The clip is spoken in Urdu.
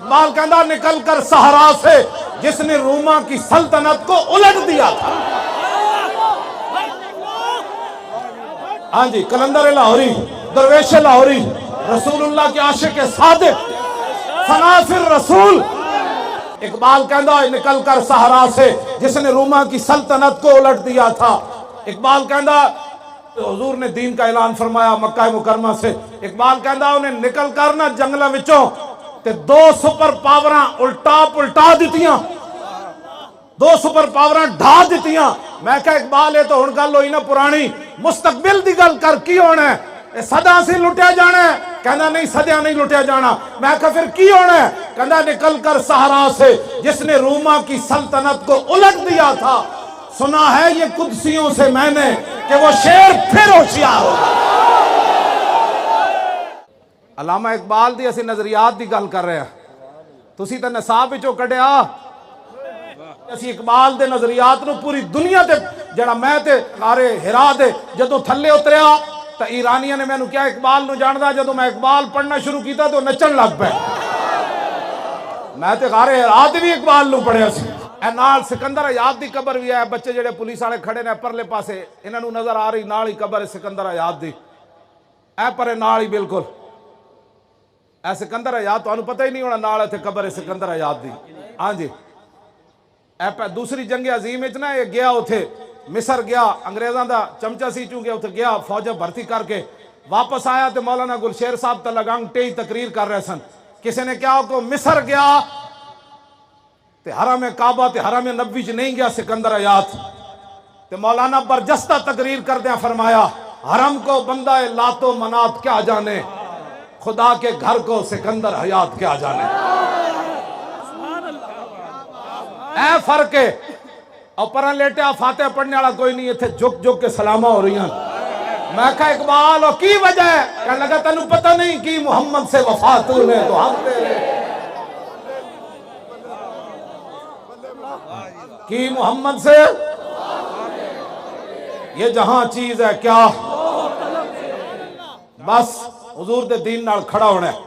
اقبال کہندا نکل کر صحرا سے جس نے روما کی سلطنت کو الٹ دیا تھا. ہاں جی، کلندر لاہوری، درویش لاہوری، رسول اللہ کے عاشق صادق، فناصر رسول. اقبال کہندا نکل کر صحرا سے جس نے روما کی سلطنت کو الٹ دیا تھا. اقبال کہندا حضور نے دین کا اعلان فرمایا مکہ مکرمہ سے. اقبال کہندا انہیں نکل کر نہ جنگلوں وچوں تے دو سپر پاوراں الٹا پلٹا دیتیاں، دو سپر پاوراں ڈھا دیتیاں. میں کہا اقبال یہ تو ہن گل ہوئی نا پرانی، مستقبل دی گل کر کی ہونا ہے؟ صدا سے لٹیا جانا ہے؟ کہنا نہیں صدیاں نہیں لٹیا جانا. میں کہا پھر کی ہونا ہے؟ کہنا نکل کر صحرا سے جس نے روما کی سلطنت کو الٹ دیا تھا. سنا ہے یہ قدسیوں سے میں نے کہ وہ شیر پھر ہوشیار ہوگا. علامہ اقبال دی اسی نظریات دی گل کر رہے ہیں، تسی تے نصاب وچوں کڈیا. اسی اقبال دے نظریات نو پوری دنیا تے جڑا میں تے غارے ہرا دے جدوں تھلے اتریا تا ایرانیاں نے میں نو کیا اقبال نو جاندا. جدوں میں اقبال پڑھنا شروع کیتا تو نچن لگ پے. میں تے غارے ہرا دے بھی اقبال نو پڑھیا سی. اے نال سکندر حیات دی قبر بھی ہے. بچے جڑے پولیس والے کھڑے نے پرلے پاسے انہاں نو نظر آ رہی نال ہی قبر سکندر حیات دی. اے پرے نال ہی بالکل اے سکندر حیات تانوں پتہ ہی نہیں ہونا نال اتھے قبر سکندر حیات دی. ہاں جی، اے دوسری جنگ عظیم وچ نا یہ گیا اتھے مصر گیا، انگریزاں دا چمچا سی چونکہ اتھے گیا فوج بھرتی کر کے واپس آیا تے مولانا گلشیر صاحب تلگنگ ٹئی تقریر کر رہے سن. کسی نے کیا کو مصر گیا تے حرم کعبہ تے حرم نبوی چ نہیں گیا سکندر حیات. تے مولانا برجستہ تقریر کردیاں فرمایا حرم کو بندہ لات و منات کیا جانے، خدا کے گھر کو سکندر حیات کیا جانے. اے فرق ہے. اور پرن لیٹیا فاتح پڑھنے والا کوئی نہیں، اتھے جھک جھک کے سلامہ ہو رہی ہیں. میں کہا اقبال اور کی وجہ ہے؟ کہنے لگا تنوں پتہ نہیں کی محمد سے وفا تو نے تو ہم تیرے کی محمد سے یہ جہاں چیز ہے کیا بس حضور دے دین نال کھڑا ہونا ہے.